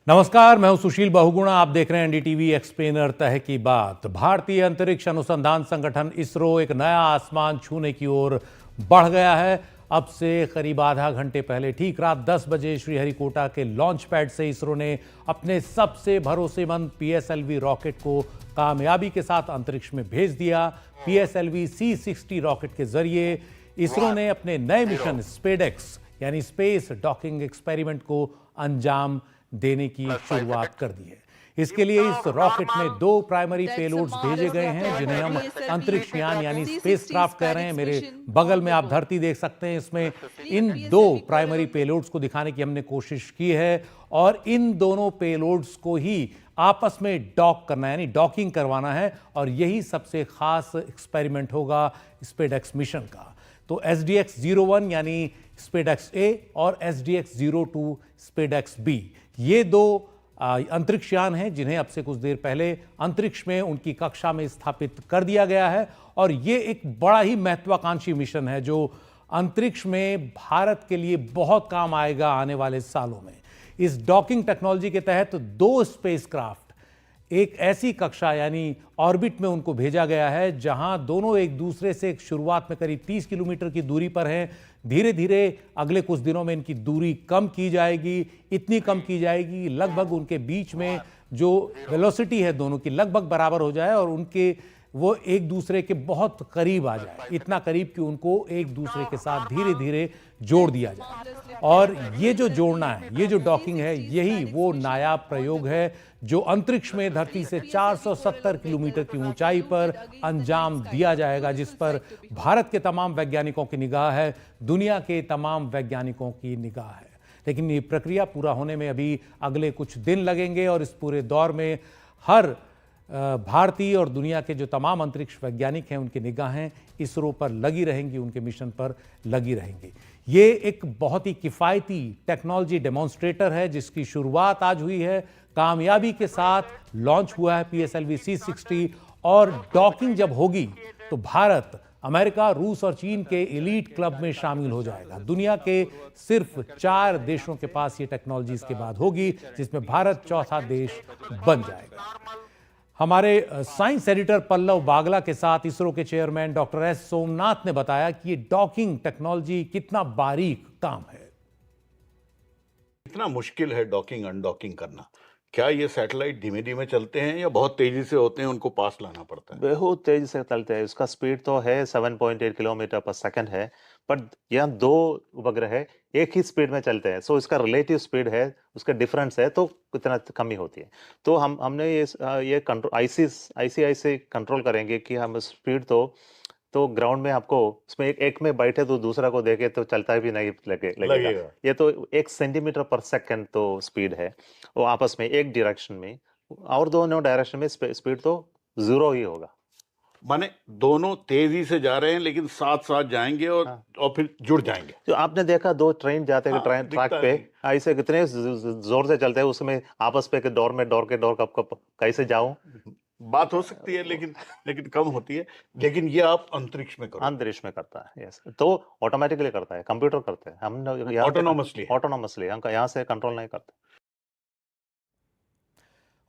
नमस्कार, मैं हूं सुशील बहुगुणा। आप देख रहे हैं एनडीटीवी एक्सप्लेनर तह की बात। भारतीय अंतरिक्ष अनुसंधान संगठन इसरो एक नया आसमान छूने की ओर बढ़ गया है। अब से करीब आधा घंटे पहले ठीक रात 10 बजे श्रीहरिकोटा के लॉन्च पैड से इसरो ने अपने सबसे भरोसेमंद पीएसएलवी रॉकेट को कामयाबी के साथ अंतरिक्ष में भेज दिया। पीएसएलवी C-60 रॉकेट के जरिए इसरो ने अपने नए मिशन स्पेडेक्स यानी स्पेस डॉकिंग एक्सपेरिमेंट को अंजाम देने की शुरुआत कर दी है। इसके लिए इस रॉकेट में 2 प्राइमरी पेलोड्स भेजे गए हैं, जिन्हें हम अंतरिक्ष यान यानी स्पेसक्राफ्ट कह रहे हैं। मेरे बगल में आप धरती देख सकते हैं। इसमें इन 2 प्राइमरी पेलोड्स को दिखाने की हमने कोशिश की है और इन दोनों पेलोड्स को ही आपस में डॉक करना यानी डॉकिंग करवाना है, और यही सबसे खास एक्सपेरिमेंट होगा स्पेडेक्स मिशन का। तो SDX-01 यानी स्पेडेक्स ए और SDX-02 स्पेडेक्स बी, ये 2 अंतरिक्ष यान हैं जिन्हें अब से कुछ देर पहले अंतरिक्ष में उनकी कक्षा में स्थापित कर दिया गया है। और ये एक बड़ा ही महत्वाकांक्षी मिशन है जो अंतरिक्ष में भारत के लिए बहुत काम आएगा आने वाले सालों में। इस डॉकिंग टेक्नोलॉजी के तहत 2 स्पेसक्राफ्ट एक ऐसी कक्षा यानी ऑर्बिट में उनको भेजा गया है जहां दोनों एक दूसरे से शुरुआत में करीब 30 किलोमीटर की दूरी पर हैं। धीरे धीरे अगले कुछ दिनों में इनकी दूरी कम की जाएगी, इतनी कम की जाएगी लगभग उनके बीच में जो वेलोसिटी है दोनों की लगभग बराबर हो जाए और उनके वो एक दूसरे के बहुत करीब आ जाए, इतना करीब कि उनको एक दूसरे के साथ धीरे धीरे जोड़ दिया जाए। और ये जो जोड़ना है, ये जो डॉकिंग है, यही वो नायाब प्रयोग है जो अंतरिक्ष में धरती से 470 किलोमीटर की ऊंचाई पर अंजाम दिया जाएगा, जिस पर भारत के तमाम वैज्ञानिकों की निगाह है, दुनिया के तमाम वैज्ञानिकों की निगाह है। लेकिन ये प्रक्रिया पूरा होने में अभी अगले कुछ दिन लगेंगे और इस पूरे दौर में हर भारतीय और दुनिया के जो तमाम अंतरिक्ष वैज्ञानिक हैं उनकी निगाहें इसरो पर लगी रहेंगी, उनके मिशन पर लगी रहेंगी। ये एक बहुत ही किफ़ायती टेक्नोलॉजी डेमोन्स्ट्रेटर है जिसकी शुरुआत आज हुई है, कामयाबी के साथ लॉन्च हुआ है पीएसएलवी C-60। और डॉकिंग जब होगी तो भारत अमेरिका, रूस और चीन के एलीट क्लब में शामिल हो जाएगा। दुनिया के सिर्फ 4 देशों के पास ये टेक्नोलॉजी इसके बाद होगी, जिसमें भारत चौथा देश बन जाएगा। हमारे साइंस एडिटर पल्लव बागला के साथ इसरो के चेयरमैन डॉक्टर S सोमनाथ ने बताया कि ये डॉकिंग टेक्नोलॉजी कितना बारीक काम है। इतना मुश्किल है डॉकिंग अनडॉकिंग करना। क्या ये सैटेलाइट धीमे धीमे चलते हैं या बहुत तेजी से होते हैं, उनको पास लाना पड़ता है? बहुत तेजी से चलते हैं। उसका स्पीड तो है 7.8 किलोमीटर पर सेकंड है, पर यहाँ 2 उपग्रह एक ही स्पीड में चलते हैं। सो इसका रिलेटिव स्पीड है, उसका डिफरेंस है, तो कितना कमी होती है। तो हमने ये कंट्रोल ICI कंट्रोल करेंगे कि हम स्पीड तो ग्राउंड में आपको उसमें एक में बैठे तो दूसरा को देखे तो चलता भी नहीं लगेगा। ये तो 1 सेंटीमीटर पर सेकंड तो स्पीड है वो आपस में एक डायरेक्शन में, और दोनों डायरेक्शन में स्पीड तो 0 ही होगा। माने दोनों तेजी से जा रहे हैं लेकिन साथ साथ जाएंगे और फिर जुड़ जाएंगे। जो आपने देखा 2 ट्रेन जाते हैं ट्रैक पे, ऐसे कितने जोर से चलते हैं, उसमें आपस पे डोर के डोर कब कैसे जाऊं, बात हो सकती है लेकिन कम होती है। लेकिन ये आप अंतरिक्ष में करता है। यस, तो ऑटोमेटिकली करता है, कंप्यूटर करते हैं, हम ऑटोनोमसली हम यहाँ से कंट्रोल नहीं करते।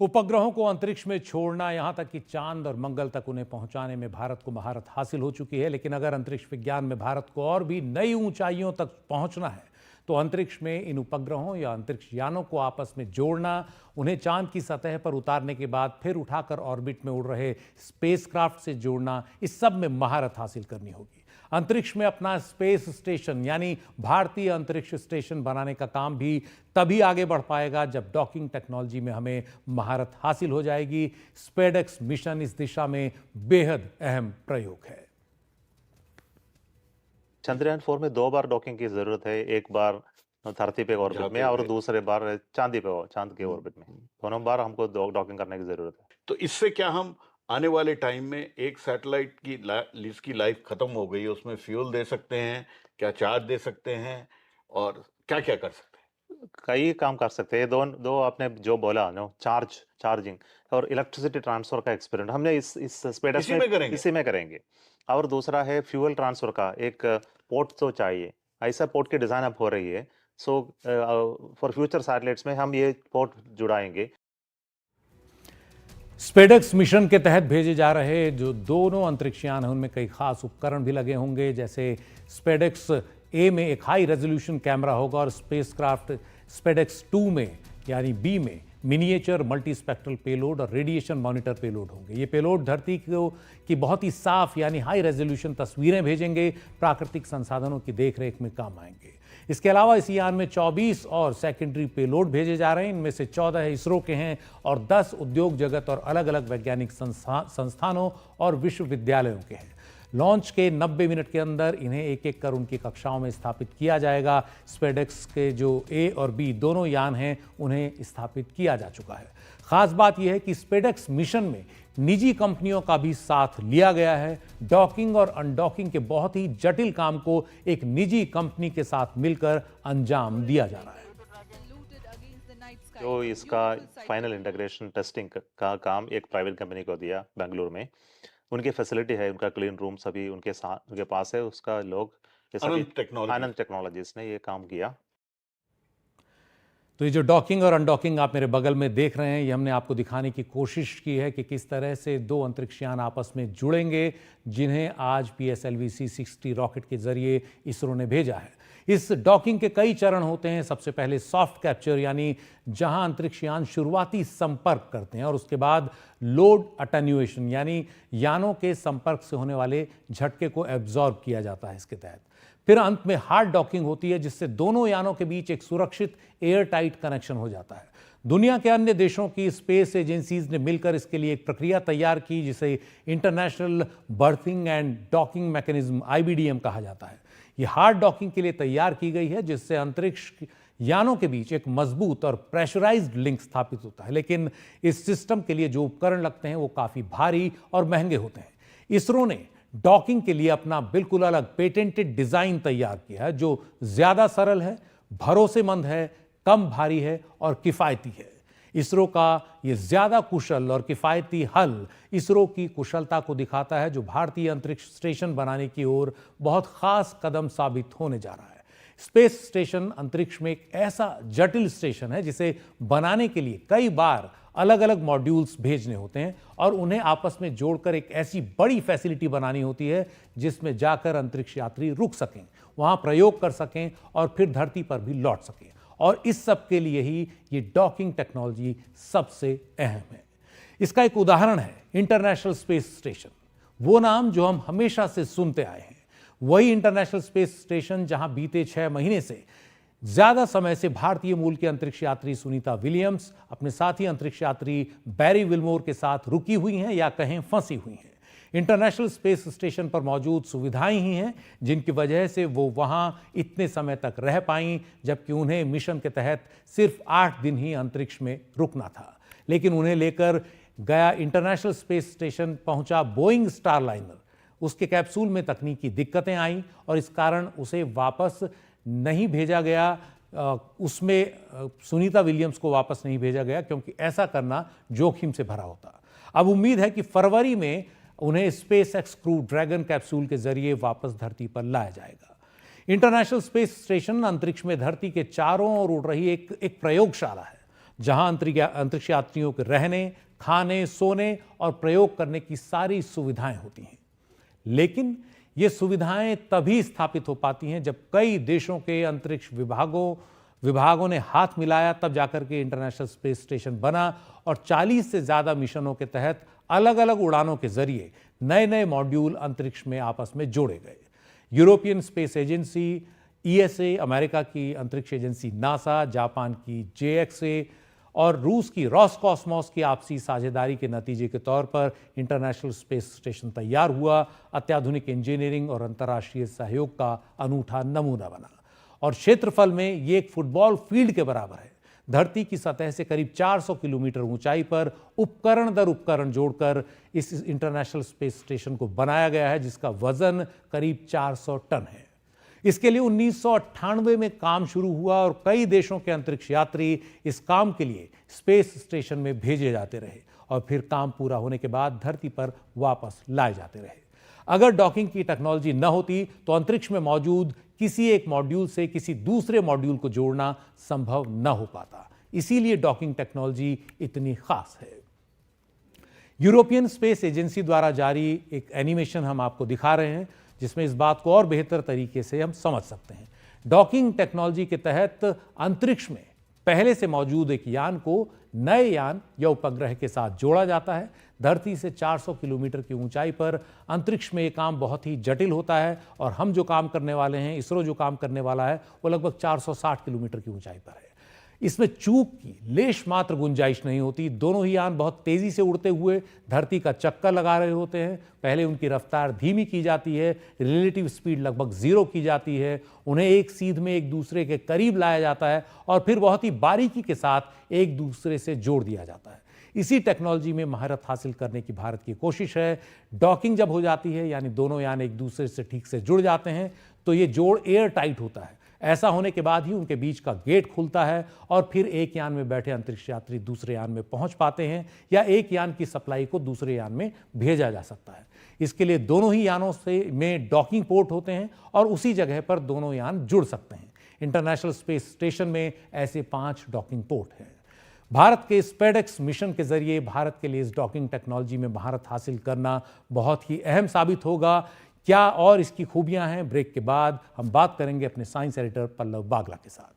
उपग्रहों को अंतरिक्ष में छोड़ना, यहां तक कि चांद और मंगल तक उन्हें पहुंचाने में भारत को महारत हासिल हो चुकी है। लेकिन अगर अंतरिक्ष विज्ञान में भारत को और भी नई ऊंचाइयों तक पहुंचना है तो अंतरिक्ष में इन उपग्रहों या अंतरिक्ष यानों को आपस में जोड़ना, उन्हें चांद की सतह पर उतारने के बाद फिर उठाकर ऑर्बिट में उड़ रहे स्पेसक्राफ्ट से जोड़ना, इस सब में महारत हासिल करनी होगी। अंतरिक्ष में अपना स्पेस स्टेशन यानी भारतीय अंतरिक्ष स्टेशन बनाने का काम भी तभी आगे बढ़ पाएगा जब डॉकिंग टेक्नोलॉजी में हमें महारत हासिल हो जाएगी। स्पेडेक्स मिशन इस दिशा में बेहद अहम प्रयोग है। चंद्रयान 4 में 2 बार डॉकिंग की जरूरत है, एक बार धरती पे ऑर्बिट में और दूसरे बार चांद के ऑर्बिट में। दोनों बार हमको डॉकिंग करने की जरूरत है। तो इससे क्या हम आने वाले टाइम में एक सैटेलाइट की लाइफ खत्म हो गई, उसमें फ्यूल दे सकते हैं, क्या चार्ज दे सकते हैं और क्या क्या कर सकते हैं? कई काम कर सकते हैं। दो आपने जो बोला ना, चार्जिंग और इलेक्ट्रिसिटी ट्रांसफर का एक्सपेरिमेंट हमने इस स्पेडेक्स इसी में करेंगे। और दूसरा है फ्यूल ट्रांसफर का एक पोर्ट तो चाहिए, ऐसा पोर्ट की डिजाइन अब हो रही है सो फॉर फ्यूचर सैटेलाइट्स में हम ये पोर्ट जुड़ाएंगे। स्पेडेक्स मिशन के तहत भेजे जा रहे जो दोनों अंतरिक्षयान हैं उनमें कई खास उपकरण भी लगे होंगे। जैसे स्पेडेक्स ए में एक हाई रेजोल्यूशन कैमरा होगा और स्पेसक्राफ्ट स्पेडेक्स 2 में यानी बी में मिनिएचर मल्टीस्पेक्ट्रल पेलोड और रेडिएशन मॉनिटर पेलोड होंगे। ये पेलोड धरती को की बहुत ही साफ यानी हाई रेजोल्यूशन तस्वीरें भेजेंगे, प्राकृतिक संसाधनों की देखरेख में काम आएंगे। इसके अलावा इस यान में 24 और सेकेंडरी पेलोड भेजे जा रहे हैं। इनमें से 14 इसरो के हैं और 10 उद्योग जगत और अलग अलग वैज्ञानिक संस्थानों और विश्वविद्यालयों के हैं। लॉन्च के 90 मिनट के अंदर इन्हें एक एक कर उनकी कक्षाओं में स्थापित किया जाएगा। स्पेडेक्स के जो ए और बी दोनों यान हैं उन्हें स्थापित किया जा चुका है। खास बात यह है कि स्पेडेक्स मिशन में निजी कंपनियों का भी साथ लिया गया है। डॉकिंग और अनडॉकिंग के बहुत ही जटिल काम को एक निजी कंपनी के साथ मिलकर अंजाम दिया जा रहा है। जो इसका फाइनल इंटीग्रेशन टेस्टिंग का काम एक प्राइवेट कंपनी को दिया बेंगलुरु में। उनकी फैसिलिटी है, उनका क्लीन रूम सभी उनके पास है। उसका लोग ये सभी आनंद टेक्नोलॉजीज ने ये काम किया। तो ये जो डॉकिंग और अनडॉकिंग आप मेरे बगल में देख रहे हैं, ये हमने आपको दिखाने की कोशिश की है कि किस तरह से दो अंतरिक्षयान आपस में जुड़ेंगे, जिन्हें आज PSLV C-60 रॉकेट के जरिए इसरो ने भेजा है। इस डॉकिंग के कई चरण होते हैं। सबसे पहले सॉफ्ट कैप्चर यानी जहां अंतरिक्षयान शुरुआती संपर्क करते हैं, और उसके बाद लोड अटेन्युएशन यानी यानों के संपर्क से होने वाले झटके को एब्जॉर्ब किया जाता है इसके तहत। फिर अंत में हार्ड डॉकिंग होती है, जिससे दोनों यानों के बीच एक सुरक्षित एयर टाइट कनेक्शन हो जाता है। दुनिया के अन्य देशों की स्पेस एजेंसीज ने मिलकर इसके लिए एक प्रक्रिया तैयार की, जिसे international berthing and docking mechanism IBDM कहा जाता है। ये हार्ड डॉकिंग के लिए तैयार की गई है, जिससे अंतरिक्ष यानों के बीच एक मजबूत और प्रेशराइज्ड लिंक स्थापित होता है। लेकिन इस सिस्टम के लिए जो उपकरण लगते हैं वो काफी भारी और महंगे होते हैं। इसरो ने डॉकिंग के लिए अपना बिल्कुल अलग पेटेंटेड डिजाइन तैयार किया है, जो ज्यादा सरल है, भरोसेमंद है, कम भारी है और किफायती है। इसरो का ये ज्यादा कुशल और किफायती हल इसरो की कुशलता को दिखाता है, जो भारतीय अंतरिक्ष स्टेशन बनाने की ओर बहुत खास कदम साबित होने जा रहा है। स्पेस स्टेशन अंतरिक्ष में एक ऐसा जटिल स्टेशन है जिसे बनाने के लिए कई बार अलग अलग मॉड्यूल्स भेजने होते हैं और उन्हें आपस में जोड़कर एक ऐसी बड़ी फैसिलिटी बनानी होती है जिसमें जाकर अंतरिक्ष यात्री रुक सकें, वहां प्रयोग कर सकें और फिर धरती पर भी लौट सकें। और इस सब के लिए ही ये डॉकिंग टेक्नोलॉजी सबसे अहम है। इसका एक उदाहरण है इंटरनेशनल स्पेस स्टेशन। वो नाम जो हम हमेशा से सुनते आए हैं, वही इंटरनेशनल स्पेस स्टेशन जहां बीते 6 महीने से ज्यादा समय से भारतीय मूल के अंतरिक्ष यात्री सुनीता विलियम्स अपने साथी अंतरिक्ष यात्री बैरी विल्मोर के साथ रुकी हुई हैं या कहें फंसी हुई हैं। इंटरनेशनल स्पेस स्टेशन पर मौजूद सुविधाएं ही हैं जिनकी वजह से वो वहां इतने समय तक रह पाईं, जबकि उन्हें मिशन के तहत सिर्फ 8 दिन ही अंतरिक्ष में रुकना था। लेकिन उन्हें लेकर गया इंटरनेशनल स्पेस स्टेशन पहुंचा बोइंग स्टारलाइनर। उसके कैप्सूल में तकनीकी दिक्कतें आईं और इस कारण उसे वापस नहीं भेजा गया। उसमें सुनीता विलियम्स को वापस नहीं भेजा गया क्योंकि ऐसा करना जोखिम से भरा होता। अब उम्मीद है कि फरवरी में उन्हें स्पेसएक्स क्रू ड्रैगन कैप्सूल के जरिए वापस धरती पर लाया जाएगा। इंटरनेशनल स्पेस स्टेशन अंतरिक्ष में धरती के चारों ओर उड़ रही एक प्रयोगशाला है, जहां अंतरिक्ष यात्रियों के रहने, खाने, सोने और प्रयोग करने की सारी सुविधाएं होती हैं। लेकिन ये सुविधाएं तभी स्थापित हो पाती हैं जब कई देशों के अंतरिक्ष विभागों ने हाथ मिलाया, तब जाकर के इंटरनेशनल स्पेस स्टेशन बना और 40 से ज्यादा मिशनों के तहत अलग अलग उड़ानों के जरिए नए नए मॉड्यूल अंतरिक्ष में आपस में जोड़े गए। European space agency ESA, America की अंतरिक्ष एजेंसी नासा, जापान की JXA और रूस की रॉसकॉस्मोस की आपसी साझेदारी के नतीजे के तौर पर इंटरनेशनल स्पेस स्टेशन तैयार हुआ। अत्याधुनिक इंजीनियरिंग और अंतर्राष्ट्रीय सहयोग का अनूठा नमूना बना और क्षेत्रफल में ये एक फुटबॉल फील्ड के बराबर है। धरती की सतह से करीब 400 किलोमीटर ऊंचाई पर उपकरण दर उपकरण जोड़कर इस इंटरनेशनल स्पेस स्टेशन को बनाया गया है, जिसका वजन करीब 400 टन है। इसके लिए 1998 में काम शुरू हुआ और कई देशों के अंतरिक्ष यात्री इस काम के लिए स्पेस स्टेशन में भेजे जाते रहे और फिर काम पूरा होने के बाद धरती पर वापस लाए जाते रहे। अगर डॉकिंग की टेक्नोलॉजी न होती तो अंतरिक्ष में मौजूद किसी एक मॉड्यूल से किसी दूसरे मॉड्यूल को जोड़ना संभव न हो पाता। इसीलिए डॉकिंग टेक्नोलॉजी इतनी खास है। यूरोपियन स्पेस एजेंसी द्वारा जारी एक एनिमेशन हम आपको दिखा रहे हैं, जिसमें इस बात को और बेहतर तरीके से हम समझ सकते हैं। डॉकिंग टेक्नोलॉजी के तहत अंतरिक्ष में पहले से मौजूद एक यान को नए यान या उपग्रह के साथ जोड़ा जाता है। धरती से 400 किलोमीटर की ऊंचाई पर अंतरिक्ष में ये काम बहुत ही जटिल होता है और हम जो काम करने वाले हैं, इसरो जो काम करने वाला है, वो लगभग 460 किलोमीटर की ऊंचाई पर है। इसमें चूक की लेश मात्र गुंजाइश नहीं होती। दोनों ही यान बहुत तेजी से उड़ते हुए धरती का चक्कर लगा रहे होते हैं। पहले उनकी रफ्तार धीमी की जाती है, रिलेटिव स्पीड लगभग 0 की जाती है, उन्हें एक सीध में एक दूसरे के करीब लाया जाता है और फिर बहुत ही बारीकी के साथ एक दूसरे से जोड़ दिया जाता है। इसी टेक्नोलॉजी में महारत हासिल करने की भारत की कोशिश है। डॉकिंग जब हो जाती है, यानी दोनों यान एक दूसरे से ठीक से जुड़ जाते हैं, तो ये जोड़ एयर टाइट होता है। ऐसा होने के बाद ही उनके बीच का गेट खुलता है और फिर एक यान में बैठे अंतरिक्ष यात्री दूसरे यान में पहुंच पाते हैं या एक यान की सप्लाई को दूसरे यान में भेजा जा सकता है। इसके लिए दोनों ही यानों से में डॉकिंग पोर्ट होते हैं और उसी जगह पर दोनों यान जुड़ सकते हैं। इंटरनेशनल स्पेस स्टेशन में ऐसे 5 डॉकिंग पोर्ट हैं। भारत के स्पेडेक्स मिशन के जरिए भारत के लिए इस डॉकिंग टेक्नोलॉजी में महारत हासिल करना बहुत ही अहम साबित होगा। क्या और इसकी खूबियां हैं, ब्रेक के बाद हम बात करेंगे अपने साइंस एडिटर पल्लव बागला के साथ।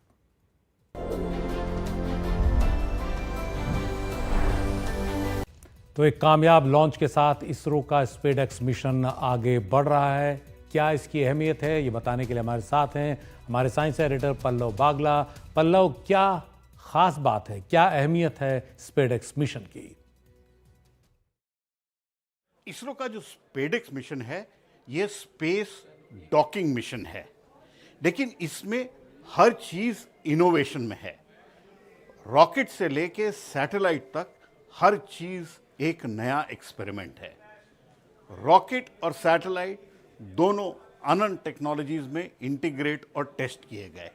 तो एक कामयाब लॉन्च के साथ इसरो का स्पेडेक्स मिशन आगे बढ़ रहा है। क्या इसकी अहमियत है, ये बताने के लिए हमारे साथ हैं हमारे साइंस एडिटर पल्लव बागला। पल्लव, क्या खास बात है, क्या अहमियत है स्पेडेक्स मिशन की? इसरो का जो स्पेडेक्स मिशन है, ये स्पेस डॉकिंग मिशन है, लेकिन इसमें हर चीज इनोवेशन में है। रॉकेट से लेके सैटेलाइट तक हर चीज एक नया एक्सपेरिमेंट है। रॉकेट और सैटेलाइट दोनों अनंत टेक्नोलॉजीज में इंटीग्रेट और टेस्ट किए गए।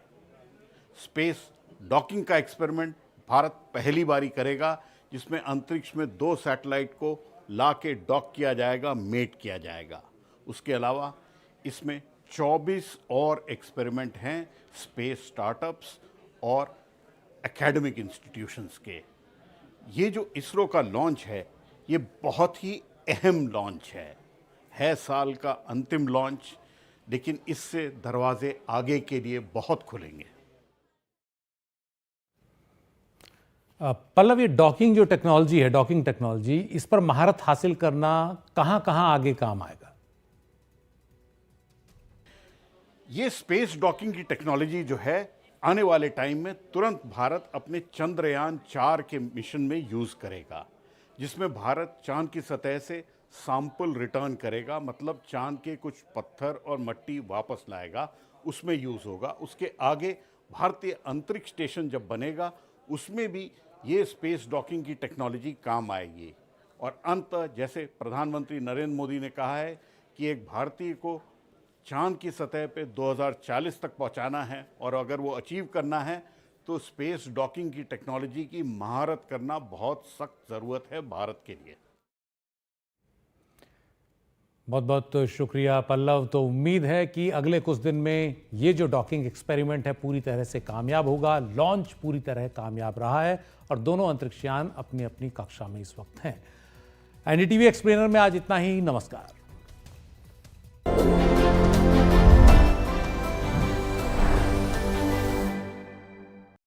स्पेस डॉकिंग का एक्सपेरिमेंट भारत पहली बारी करेगा, जिसमें अंतरिक्ष में 2 सैटेलाइट को ला के डॉक किया जाएगा, मेट किया जाएगा। उसके अलावा इसमें 24 और एक्सपेरिमेंट हैं स्पेस स्टार्टअप्स और एकेडमिक इंस्टीट्यूशंस के। ये जो इसरो का लॉन्च है, ये बहुत ही अहम लॉन्च है साल का अंतिम लॉन्च, लेकिन इससे दरवाजे आगे के लिए बहुत खुलेंगे। पल्लव, ये डॉकिंग जो टेक्नोलॉजी है, डॉकिंग टेक्नोलॉजी, इस पर महारत हासिल करना कहां आगे काम आएगा? ये स्पेस डॉकिंग की टेक्नोलॉजी जो है, आने वाले टाइम में तुरंत भारत अपने चंद्रयान 4 के मिशन में यूज करेगा, जिसमें भारत चांद की सतह से सैंपल रिटर्न करेगा, मतलब चांद के कुछ पत्थर और मिट्टी वापस लाएगा, उसमें यूज होगा। उसके आगे भारतीय अंतरिक्ष स्टेशन जब बनेगा, उसमें भी ये स्पेस डॉकिंग की टेक्नोलॉजी काम आएगी। और अंत, जैसे प्रधानमंत्री नरेंद्र मोदी ने कहा है कि एक भारतीय को चांद की सतह पे 2040 तक पहुंचाना है, और अगर वो अचीव करना है तो स्पेस डॉकिंग की टेक्नोलॉजी की महारत करना बहुत सख्त ज़रूरत है भारत के लिए। बहुत बहुत शुक्रिया पल्लव। तो उम्मीद है कि अगले कुछ दिन में ये जो डॉकिंग एक्सपेरिमेंट है पूरी तरह से कामयाब होगा। लॉन्च पूरी तरह कामयाब रहा है और दोनों अंतरिक्षयान अपनी अपनी कक्षा में इस वक्त हैं। एनडीटीवी एक्सप्लेनर में आज इतना ही। नमस्कार।